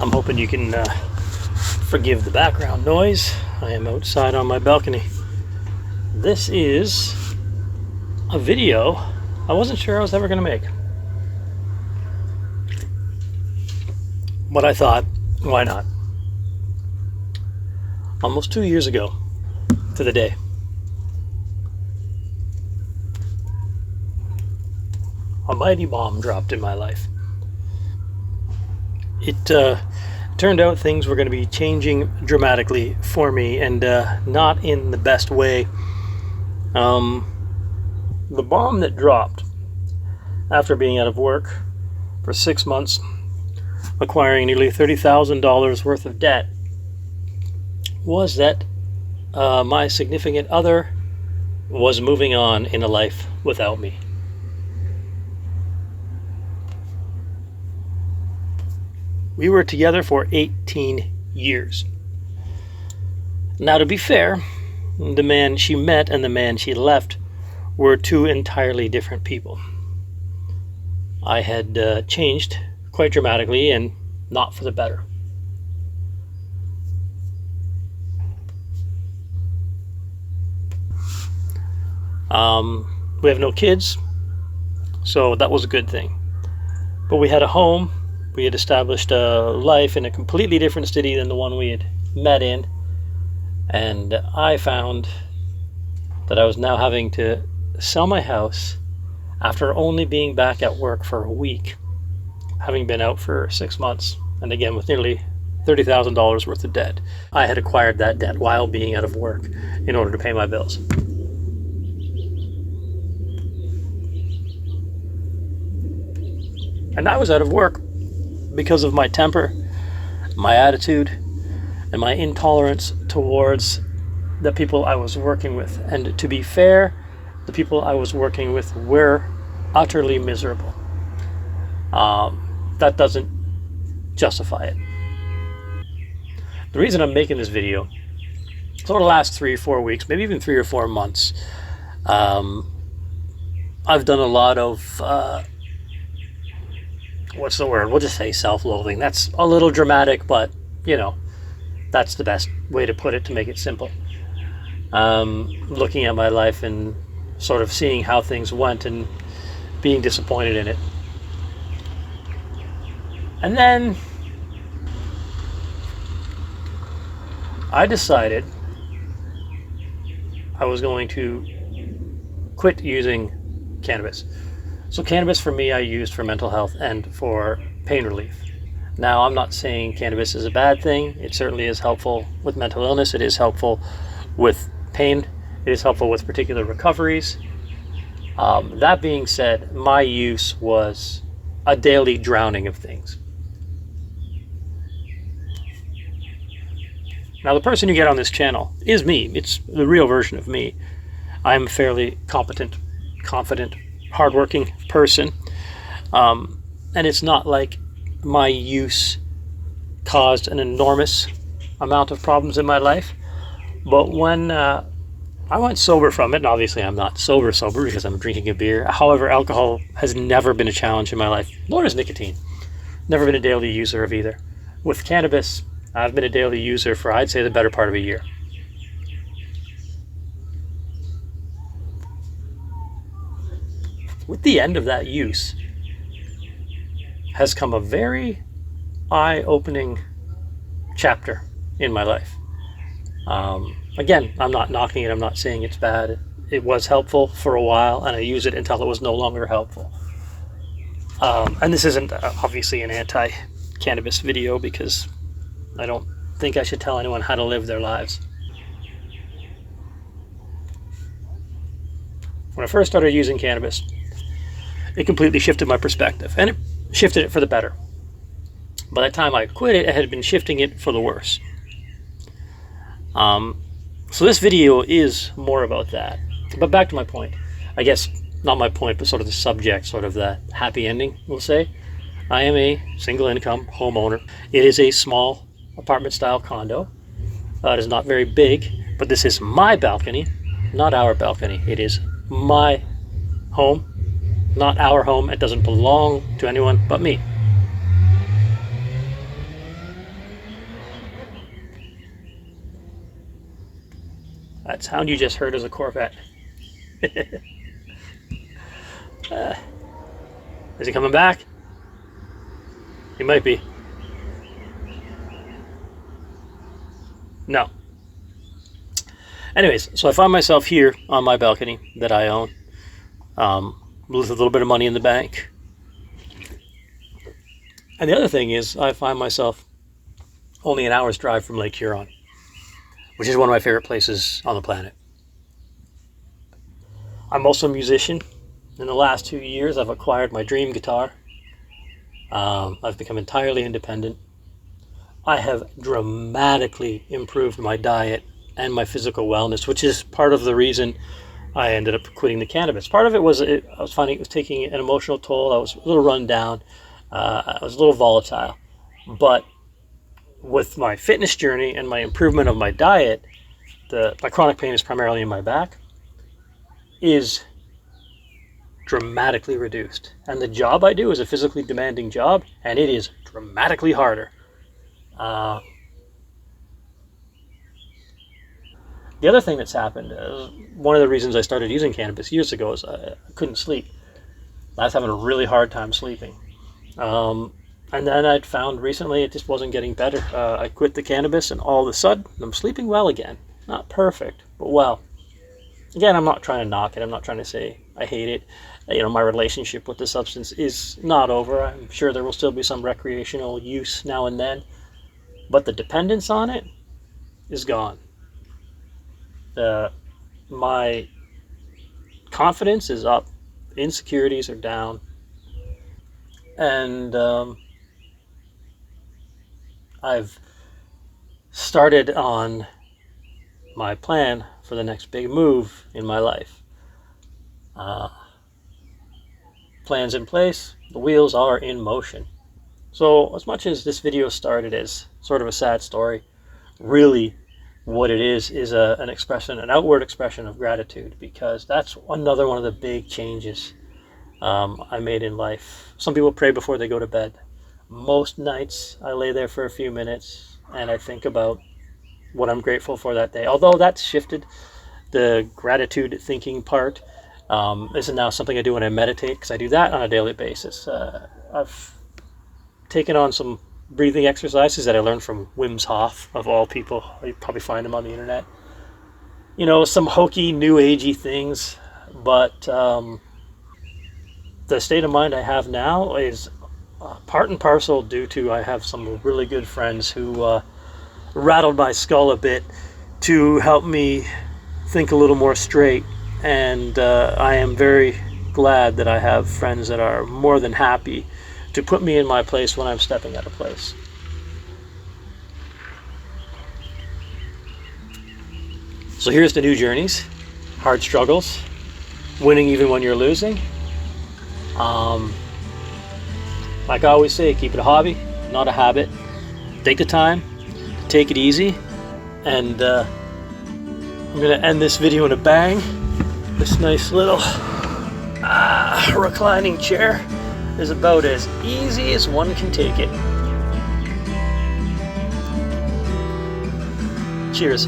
I'm hoping you can forgive the background noise. I am outside on my balcony. This is a video I wasn't sure I was ever going to make. But I thought, why not? Almost 2 years ago to the day, a mighty bomb dropped in my life. It turned out things were going to be changing dramatically for me, and not in the best way. The bomb that dropped after being out of work for 6 months, acquiring nearly $30,000 worth of debt, was that my significant other was moving on in a life without me. We were together for 18 years. Now, to be fair, the man she met and the man she left were two entirely different people. I had changed quite dramatically, and not for the better. We have no kids, so that was a good thing. But we had a home. We had established a life in a completely different city than the one we had met in, and I found that I was now having to sell my house after only being back at work for a week, having been out for 6 months, and again with nearly $30,000 worth of debt. I had acquired that debt while being out of work in order to pay my bills. And I was out of work because of my temper, my attitude, and my intolerance towards the people I was working with. And to be fair, the people I was working with were utterly miserable. That doesn't justify it. The reason I'm making this video, so the last 3 or 4 weeks, maybe even 3 or 4 months, I've done a lot of what's the word? We'll just say self-loathing. That's a little dramatic, but you know, that's the best way to put it to make it simple. Looking at my life and sort of seeing how things went and being disappointed in it. And then I decided I was going to quit using cannabis. So cannabis for me I used for mental health and for pain relief. Now, I'm not saying cannabis is a bad thing. It certainly is helpful with mental illness. It is helpful with pain. It is helpful with particular recoveries. That being said, my use was a daily drowning of things. Now, the person you get on this channel is me. It's the real version of me. I'm a fairly competent, confident, hardworking person, and it's not like my use caused an enormous amount of problems in my life. But when I went sober from it, and obviously I'm not sober because I'm drinking a beer. However, alcohol has never been a challenge in my life, nor is nicotine. Never been a daily user of either. With cannabis, I've been a daily user for, I'd say, the better part of a year. With the end of that use has come a very eye-opening chapter in my life. Again, I'm not knocking it. I'm not saying it's bad. It was helpful for a while, and I used it until it was no longer helpful. And this isn't obviously an anti-cannabis video, because I don't think I should tell anyone how to live their lives. When I first started using cannabis, it completely shifted my perspective, and it shifted it for the better. By the time I quit it, I had been shifting it for the worse. So this video is more about that. But back to my point. I guess not my point, but sort of the subject, sort of the happy ending, we'll say. I am a single income homeowner. It is a small apartment style condo. It is not very big, but this is my balcony, not our balcony. It is my home, not our home. It doesn't belong to anyone but me. That sound you just heard is a Corvette. Is he coming back? He might be. No. Anyways, so I find myself here on my balcony that I own, with a little bit of money in the bank. And the other thing is, I find myself only an hour's drive from Lake Huron, which is one of my favorite places on the planet. I'm also a musician. In the last 2 years, I've acquired my dream guitar. I've become entirely independent. I have dramatically improved my diet and my physical wellness, which is part of the reason I ended up quitting the cannabis. Part of it was I was finding it was taking an emotional toll. I was a little run down. I was a little volatile. But with my fitness journey and my improvement of my diet, my chronic pain is primarily in my back, is dramatically reduced. And the job I do is a physically demanding job, and it is dramatically harder. The other thing that's happened is one of the reasons I started using cannabis years ago is I couldn't sleep. I was having a really hard time sleeping. And then I'd found recently it just wasn't getting better. I quit the cannabis, and all of a sudden I'm sleeping well again. Not perfect, but well. Again, I'm not trying to knock it. I'm not trying to say I hate it. My relationship with the substance is not over. I'm sure there will still be some recreational use now and then, but the dependence on it is gone. My confidence is up. Insecurities are down. And I've started on my plan for the next big move in my life. Plans in place, the wheels are in motion. So as much as this video started as sort of a sad story, really what it is an outward expression of gratitude, because that's another one of the big changes I made in life. Some people pray before they go to bed. Most nights I lay there for a few minutes and I think about what I'm grateful for that day. Although that's shifted, the gratitude thinking part isn't now something I do when I meditate, because I do that on a daily basis. I've taken on some breathing exercises that I learned from Wim Hof, of all people. You probably find them on the internet. Some hokey, new agey things, but the state of mind I have now is part and parcel due to I have some really good friends who rattled my skull a bit to help me think a little more straight. And I am very glad that I have friends that are more than happy to put me in my place when I'm stepping out of place. So here's the new journeys, hard struggles, winning even when you're losing. Like I always say, keep it a hobby, not a habit. Take the time, take it easy, and I'm gonna end this video in a bang. This nice little reclining chair is about as easy as one can take it. Cheers.